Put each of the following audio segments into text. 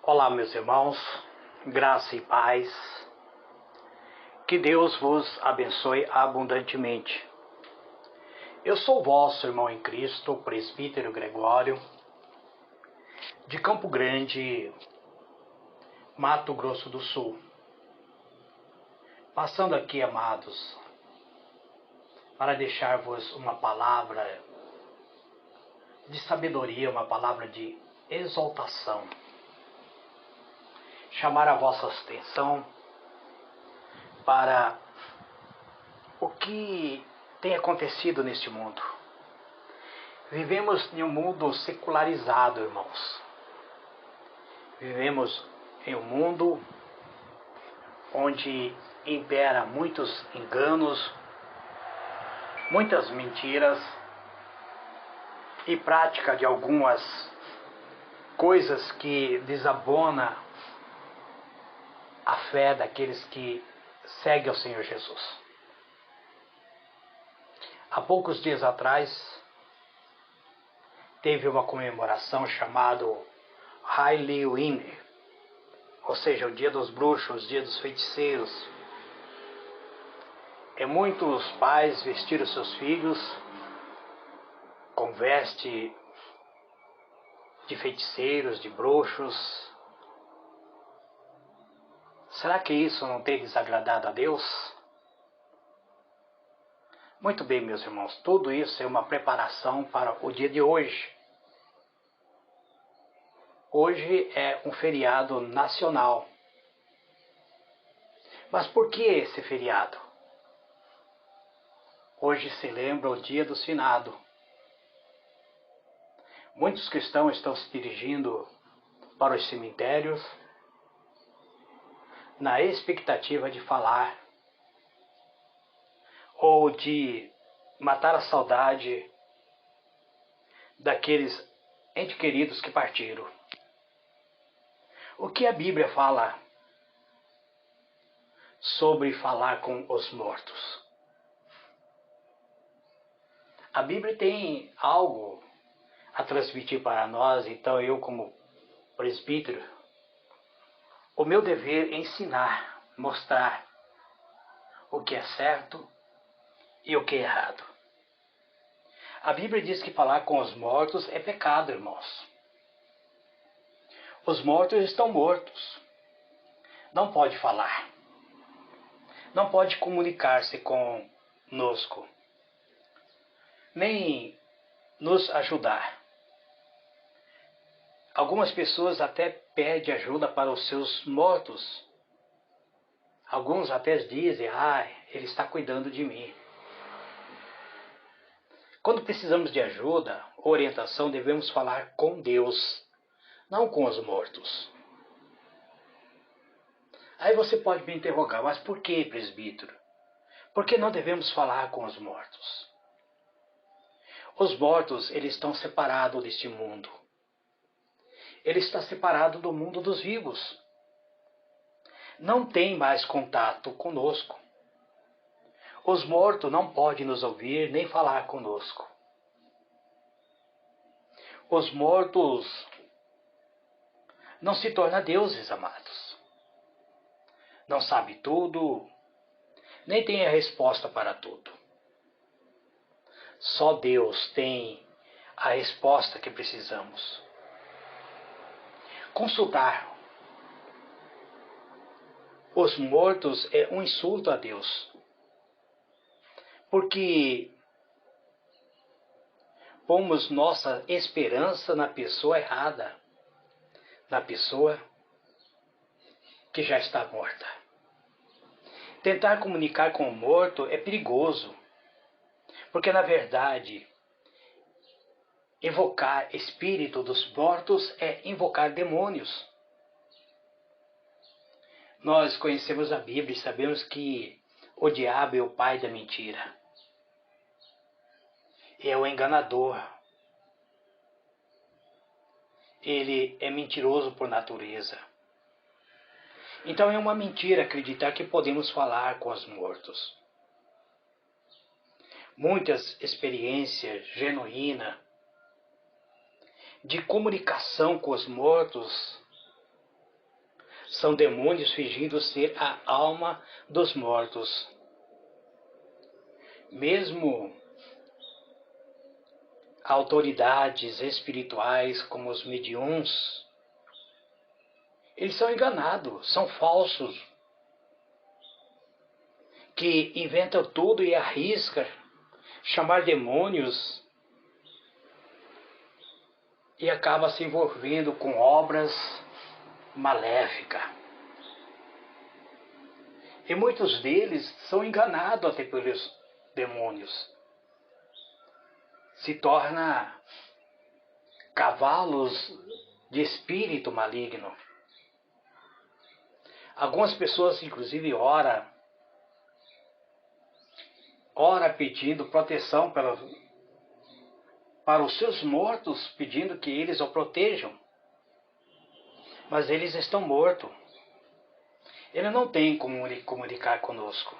Olá, meus irmãos, graça e paz, que Deus vos abençoe abundantemente. Eu sou o vosso irmão em Cristo, o presbítero Gregório, de Campo Grande, Mato Grosso do Sul. Passando aqui, amados, para deixar-vos uma palavra de sabedoria, uma palavra de exaltação. Chamar a vossa atenção para o que tem acontecido neste mundo. Vivemos em um mundo secularizado, irmãos. Vivemos em um mundo onde impera muitos enganos, muitas mentiras e prática de algumas coisas que desabona a fé daqueles que seguem ao Senhor Jesus. Há poucos dias atrás, teve uma comemoração chamada Halloween, ou seja, o dia dos bruxos, o dia dos feiticeiros. E muitos pais vestiram seus filhos com veste de feiticeiros, de bruxos. Será que isso não tem desagradado a Deus? Muito bem, meus irmãos, tudo isso é uma preparação para o dia de hoje. Hoje é um feriado nacional. Mas por que esse feriado? Hoje se lembra o dia do finado. Muitos cristãos estão se dirigindo para os cemitérios na expectativa de falar ou de matar a saudade daqueles entes queridos que partiram. O que a Bíblia fala sobre falar com os mortos? A Bíblia tem algo a transmitir para nós, então eu, como presbítero, o meu dever é ensinar, mostrar o que é certo e o que é errado. A Bíblia diz que falar com os mortos é pecado, irmãos. Os mortos estão mortos. Não pode falar. Não pode comunicar-se conosco. Nem nos ajudar. Algumas pessoas até pedem ajuda para os seus mortos. Alguns até dizem, ele está cuidando de mim. Quando precisamos de ajuda, orientação, devemos falar com Deus, não com os mortos. Aí você pode me interrogar, mas por que, presbítero? Por que não devemos falar com os mortos? Os mortos, eles estão separados deste mundo. Ele está separado do mundo dos vivos. Não tem mais contato conosco. Os mortos não podem nos ouvir nem falar conosco. Os mortos não se tornam deuses, amados. Não sabe tudo, nem tem a resposta para tudo. Só Deus tem a resposta que precisamos. Consultar os mortos é um insulto a Deus. Porque pomos nossa esperança na pessoa errada, na pessoa que já está morta. Tentar comunicar com o morto é perigoso, porque na verdade, invocar espírito dos mortos é invocar demônios. Nós conhecemos a Bíblia e sabemos que o diabo é o pai da mentira. É o enganador. Ele é mentiroso por natureza. Então é uma mentira acreditar que podemos falar com os mortos. Muitas experiências genuínas de comunicação com os mortos São demônios fingindo ser a alma dos mortos. Mesmo autoridades espirituais como os mediuns, eles são enganados, são falsos, que inventam tudo e arriscam chamar demônios e acaba se envolvendo com obras maléficas. E muitos deles são enganados até pelos demônios. Se tornam cavalos de espírito maligno. Algumas pessoas, inclusive, ora pedindo proteção para os seus mortos, pedindo que eles o protejam. Mas eles estão mortos. Ele não tem como comunicar conosco.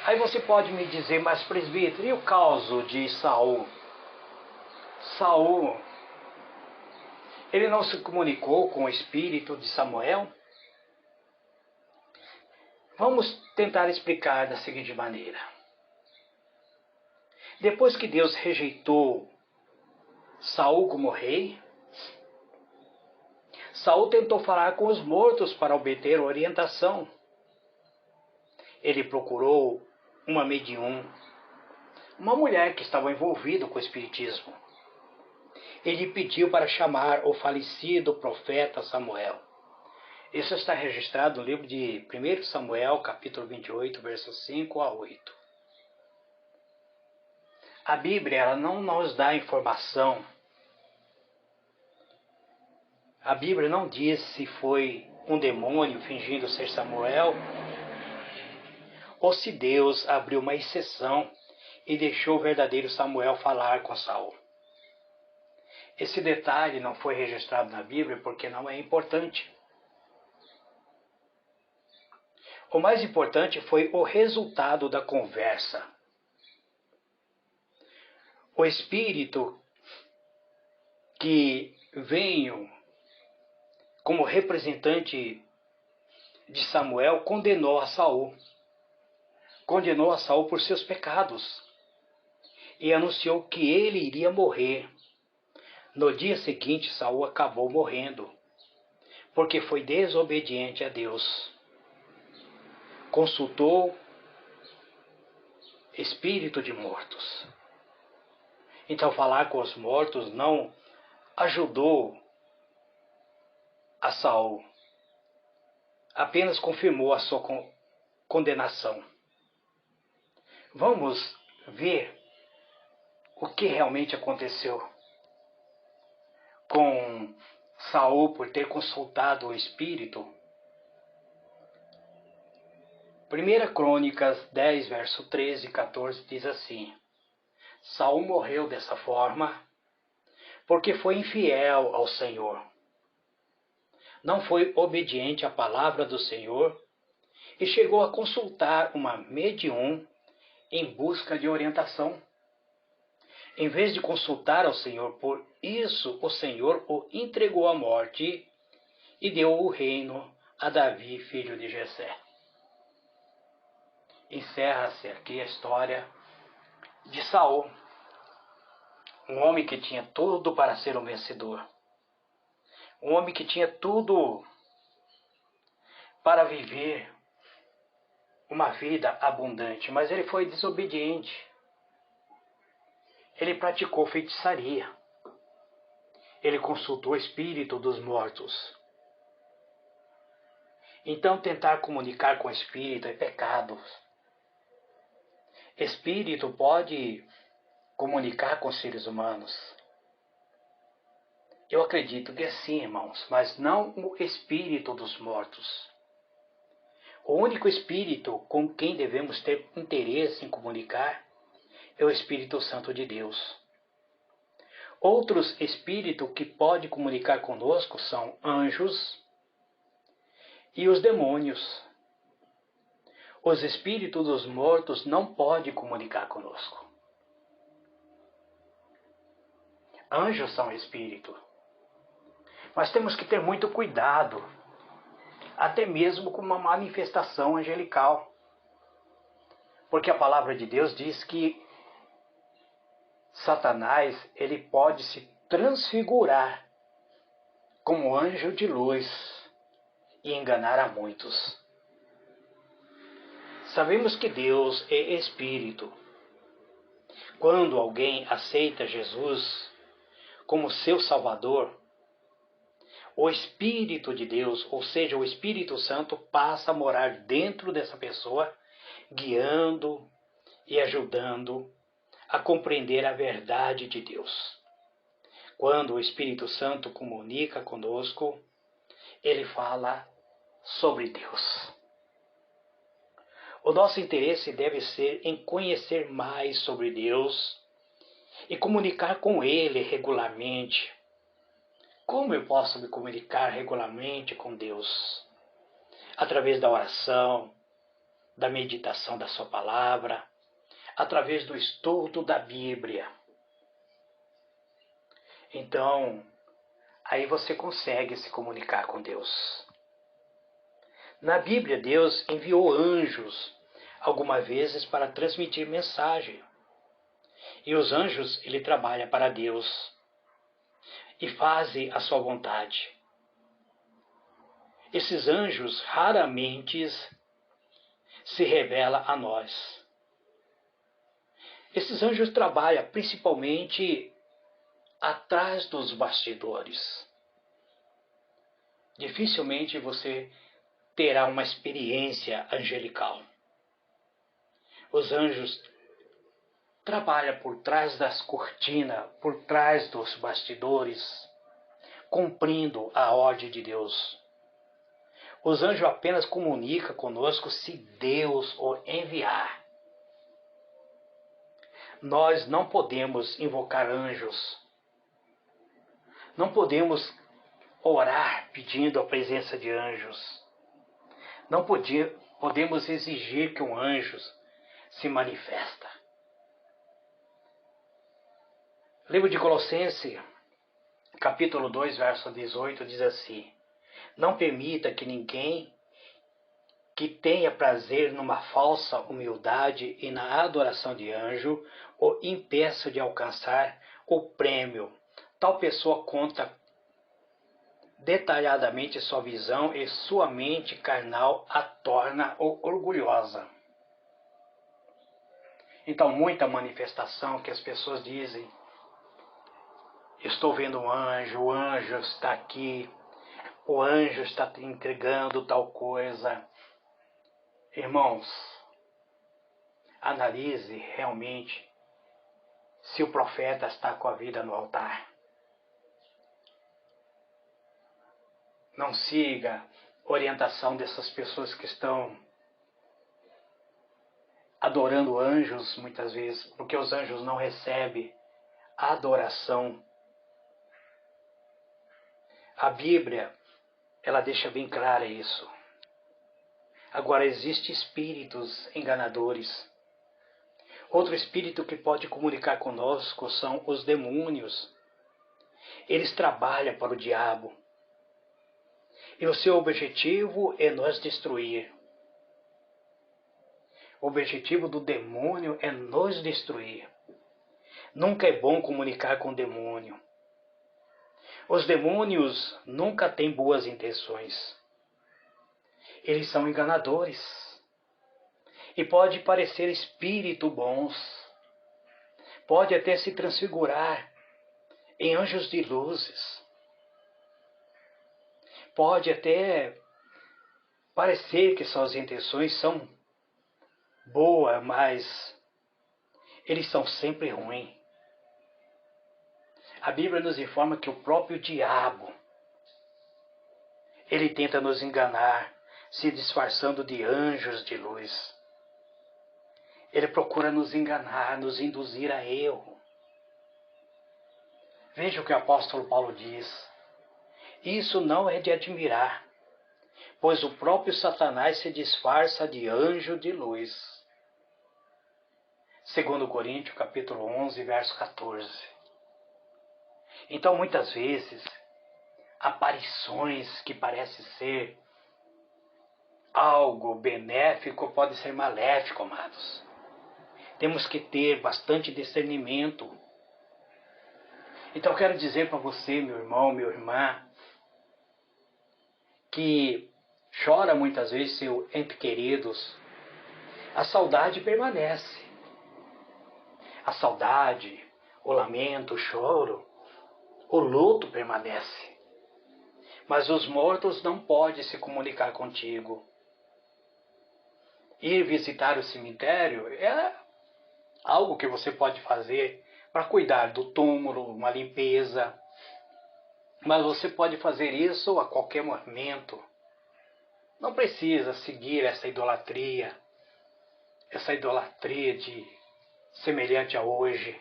Aí você pode me dizer, mas presbítero, e o caso de Saul? Saul, ele não se comunicou com o espírito de Samuel? Vamos tentar explicar da seguinte maneira. Depois que Deus rejeitou Saul como rei, Saul tentou falar com os mortos para obter orientação. Ele procurou uma medium, uma mulher que estava envolvida com o espiritismo. Ele pediu para chamar o falecido profeta Samuel. Isso está registrado no livro de 1 Samuel, capítulo 28, versos 5 a 8. A Bíblia ela não nos dá informação. A Bíblia não diz se foi um demônio fingindo ser Samuel ou se Deus abriu uma exceção e deixou o verdadeiro Samuel falar com Saul. Esse detalhe não foi registrado na Bíblia porque não é importante. O mais importante foi o resultado da conversa. O espírito que veio como representante de Samuel condenou a Saul. Condenou a Saul por seus pecados e anunciou que ele iria morrer. No dia seguinte, Saul acabou morrendo, porque foi desobediente a Deus. Consultou espírito de mortos. Então falar com os mortos não ajudou a Saul. Apenas confirmou a sua condenação. Vamos ver o que realmente aconteceu com Saul por ter consultado o espírito. 1 Crônicas 10, verso 13 e 14 diz assim: Saul morreu dessa forma porque foi infiel ao Senhor. Não foi obediente à palavra do Senhor e chegou a consultar uma medium em busca de orientação. Em vez de consultar ao Senhor, por isso o Senhor o entregou à morte e deu o reino a Davi, filho de Jessé. Encerra-se aqui a história de Saul, um homem que tinha tudo para ser um vencedor, um homem que tinha tudo para viver uma vida abundante, mas ele foi desobediente. Ele praticou feitiçaria. Ele consultou o espírito dos mortos. Então tentar comunicar com o espírito é pecado. Espírito pode comunicar com os seres humanos. Eu acredito que é sim, irmãos, mas não o espírito dos mortos. O único espírito com quem devemos ter interesse em comunicar é o Espírito Santo de Deus. Outros espíritos que podem comunicar conosco são anjos e os demônios. Os espíritos dos mortos não podem comunicar conosco. Anjos são espíritos, Mas temos que ter muito cuidado, até mesmo com uma manifestação angelical. Porque a palavra de Deus diz que Satanás, ele pode se transfigurar como anjo de luz e enganar a muitos. Sabemos que Deus é Espírito. Quando alguém aceita Jesus como seu Salvador, o Espírito de Deus, ou seja, o Espírito Santo, passa a morar dentro dessa pessoa, guiando e ajudando a compreender a verdade de Deus. Quando o Espírito Santo comunica conosco, ele fala sobre Deus. O nosso interesse deve ser em conhecer mais sobre Deus e comunicar com Ele regularmente. Como eu posso me comunicar regularmente com Deus? Através da oração, da meditação da Sua palavra, através do estudo da Bíblia. Então, aí você consegue se comunicar com Deus. Na Bíblia, Deus enviou anjos algumas vezes para transmitir mensagem. E os anjos, ele trabalha para Deus e fazem a sua vontade. Esses anjos raramente se revelam a nós. Esses anjos trabalham principalmente atrás dos bastidores. Dificilmente você terá uma experiência angelical. Os anjos trabalham por trás das cortinas, por trás dos bastidores, cumprindo a ordem de Deus. Os anjos apenas comunicam conosco se Deus o enviar. Nós não podemos invocar anjos. Não podemos orar pedindo a presença de anjos. Não podemos exigir que um anjo se manifesta. Livro de Colossenses, capítulo 2, verso 18, diz assim: não permita que ninguém que tenha prazer numa falsa humildade e na adoração de anjo o impeça de alcançar o prêmio. Tal pessoa conta detalhadamente sua visão e sua mente carnal a torna orgulhosa. Então, muita manifestação que as pessoas dizem: estou vendo um anjo, o anjo está aqui, o anjo está te entregando tal coisa. Irmãos, analise realmente se o profeta está com a vida no altar. Não siga a orientação dessas pessoas que estão adorando anjos muitas vezes, porque os anjos não recebem adoração. A Bíblia, ela deixa bem claro isso. Agora, existem espíritos enganadores. Outro espírito que pode comunicar conosco são os demônios. Eles trabalham para o diabo. E o seu objetivo é nos destruir. O objetivo do demônio é nos destruir. Nunca é bom comunicar com o demônio. Os demônios nunca têm boas intenções. Eles são enganadores. E pode parecer espíritos bons. Pode até se transfigurar em anjos de luzes. Pode até parecer que suas intenções são boas, mas eles são sempre ruins. A Bíblia nos informa que o próprio diabo, ele tenta nos enganar, se disfarçando de anjos de luz. Ele procura nos enganar, nos induzir a erro. Veja o que o apóstolo Paulo diz. Isso não é de admirar, pois o próprio Satanás se disfarça de anjo de luz. 2 Coríntios, capítulo 11, verso 14. Então, muitas vezes, aparições que parecem ser algo benéfico, pode ser maléfico, amados. Temos que ter bastante discernimento. Então eu quero dizer para você, meu irmão, minha irmã, que chora muitas vezes seu ente queridos, a saudade permanece. A saudade, o lamento, o choro, o luto permanece. Mas os mortos não podem se comunicar contigo. Ir visitar o cemitério é algo que você pode fazer para cuidar do túmulo, uma limpeza. Mas você pode fazer isso a qualquer momento. Não precisa seguir essa idolatria de semelhante a hoje,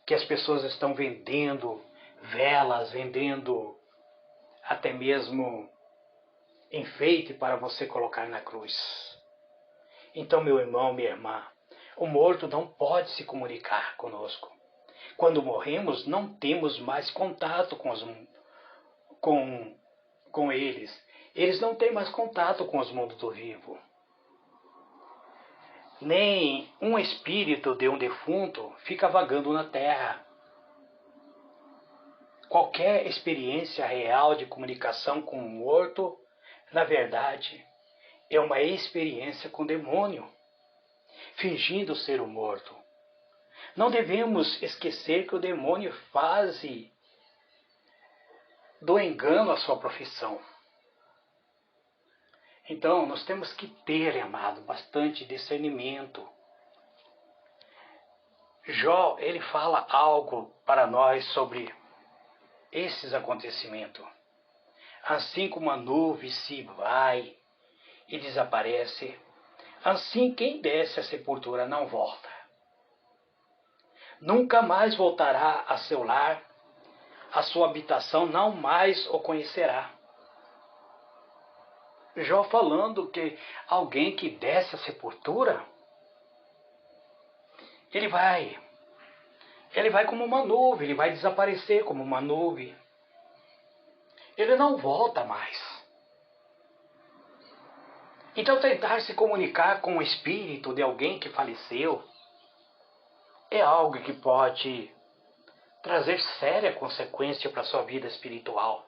que as pessoas estão vendendo velas, vendendo até mesmo enfeite para você colocar na cruz. Então, meu irmão, minha irmã, o morto não pode se comunicar conosco. Quando morremos, não temos mais contato com eles. Eles não têm mais contato com os mundos do vivo. Nem um espírito de um defunto fica vagando na terra. Qualquer experiência real de comunicação com um morto, na verdade, é uma experiência com o demônio, fingindo ser o morto. Não devemos esquecer que o demônio faz do engano a sua profissão. Então, nós temos que ter, amado, bastante discernimento. Jó, ele fala algo para nós sobre esses acontecimentos. Assim como a nuvem se vai e desaparece, assim quem desce à sepultura não volta. Nunca mais voltará a seu lar, a sua habitação não mais o conhecerá. Jó falando que alguém que desce à sepultura, ele vai como uma nuvem, ele vai desaparecer como uma nuvem. Ele não volta mais. Então tentar se comunicar com o espírito de alguém que faleceu é algo que pode trazer séria consequência para a sua vida espiritual.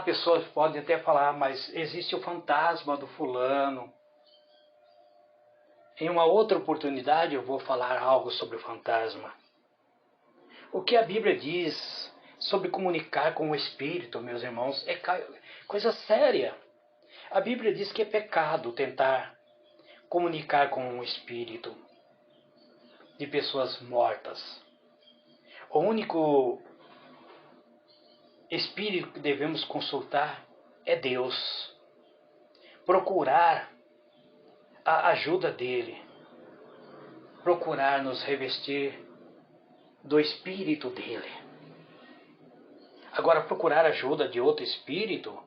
Pessoas podem até falar, mas existe o fantasma do fulano. Em uma outra oportunidade eu vou falar algo sobre o fantasma. O que a Bíblia diz sobre comunicar com o Espírito, meus irmãos, é coisa séria. A Bíblia diz que é pecado tentar comunicar com o Espírito de pessoas mortas. O único Espírito que devemos consultar é Deus. Procurar a ajuda dele. Procurar nos revestir do Espírito dele. Agora, procurar ajuda de outro Espírito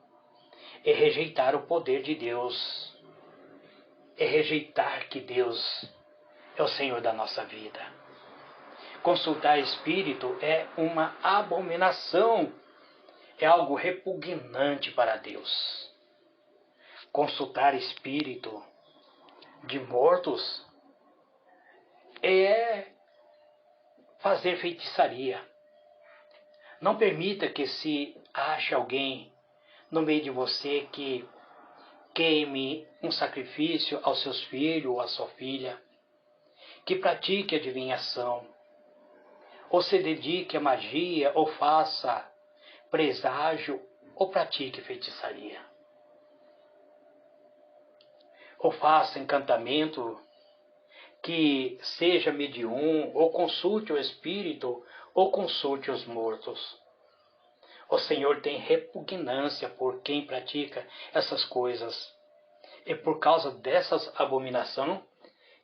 é rejeitar o poder de Deus. É rejeitar que Deus é o Senhor da nossa vida. Consultar Espírito é uma abominação. É algo repugnante para Deus. Consultar espírito de mortos é fazer feitiçaria. Não permita que se ache alguém no meio de você que queime um sacrifício aos seus filhos ou à sua filha, que pratique adivinhação, ou se dedique à magia, ou faça preságio, ou pratique feitiçaria. Ou faça encantamento, que seja medium, ou consulte o espírito, ou consulte os mortos. O Senhor tem repugnância por quem pratica essas coisas. E por causa dessas abominações,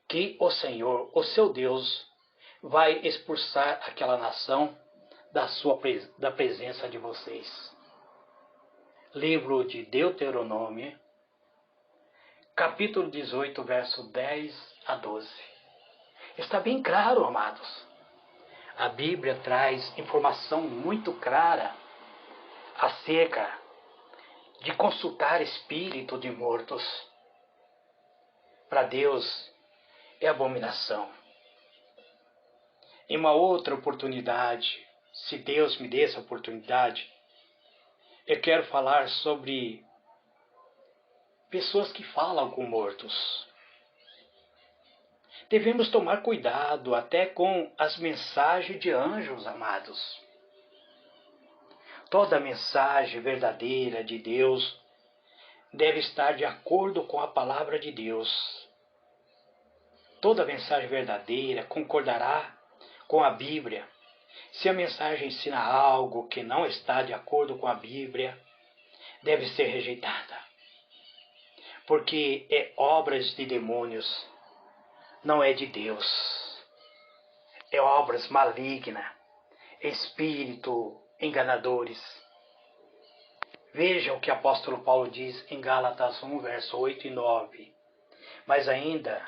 que o Senhor, o seu Deus, vai expulsar aquela nação da presença de vocês. Livro de Deuteronômio, capítulo 18, verso 10 a 12. Está bem claro, amados. A Bíblia traz informação muito clara acerca de consultar espírito de mortos. Para Deus é abominação. Em uma outra oportunidade, se Deus me dê essa oportunidade, eu quero falar sobre pessoas que falam com mortos. Devemos tomar cuidado até com as mensagens de anjos, amados. Toda mensagem verdadeira de Deus deve estar de acordo com a palavra de Deus. Toda mensagem verdadeira concordará com a Bíblia. Se a mensagem ensina algo que não está de acordo com a Bíblia, deve ser rejeitada. Porque é obras de demônios, não é de Deus. É obras malignas, espírito enganadores. Veja o que o apóstolo Paulo diz em Gálatas 1, verso 8 e 9. Mas ainda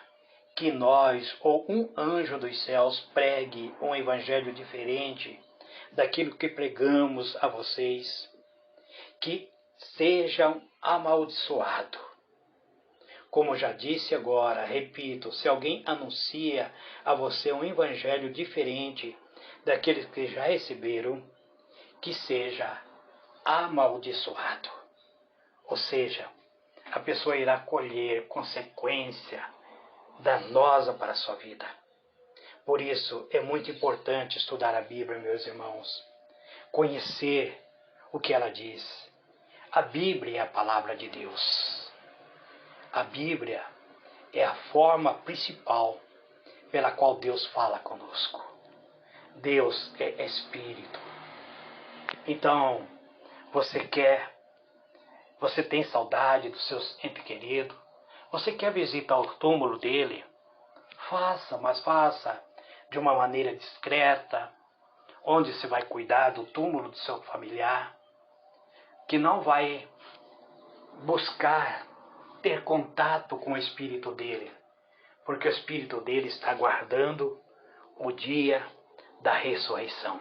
que nós ou um anjo dos céus pregue um evangelho diferente daquilo que pregamos a vocês, que sejam amaldiçoados. Como já disse agora, repito, se alguém anuncia a você um evangelho diferente daqueles que já receberam, que seja amaldiçoado. Ou seja, a pessoa irá colher consequência danosa para a sua vida. Por isso, é muito importante estudar a Bíblia, meus irmãos. Conhecer o que ela diz. A Bíblia é a palavra de Deus. A Bíblia é a forma principal pela qual Deus fala conosco. Deus é Espírito. Então, você tem saudade dos seus entes queridos? Você quer visitar o túmulo dele? Faça, mas faça de uma maneira discreta, onde você vai cuidar do túmulo do seu familiar, que não vai buscar ter contato com o espírito dele, porque o espírito dele está aguardando o dia da ressurreição.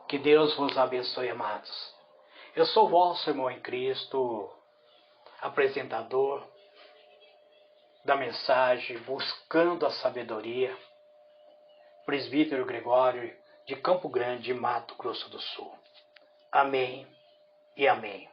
Que Deus vos abençoe, amados. Eu sou o vosso irmão em Cristo, apresentador da mensagem Buscando a Sabedoria, presbítero Gregório de Campo Grande, Mato Grosso do Sul. Amém e amém.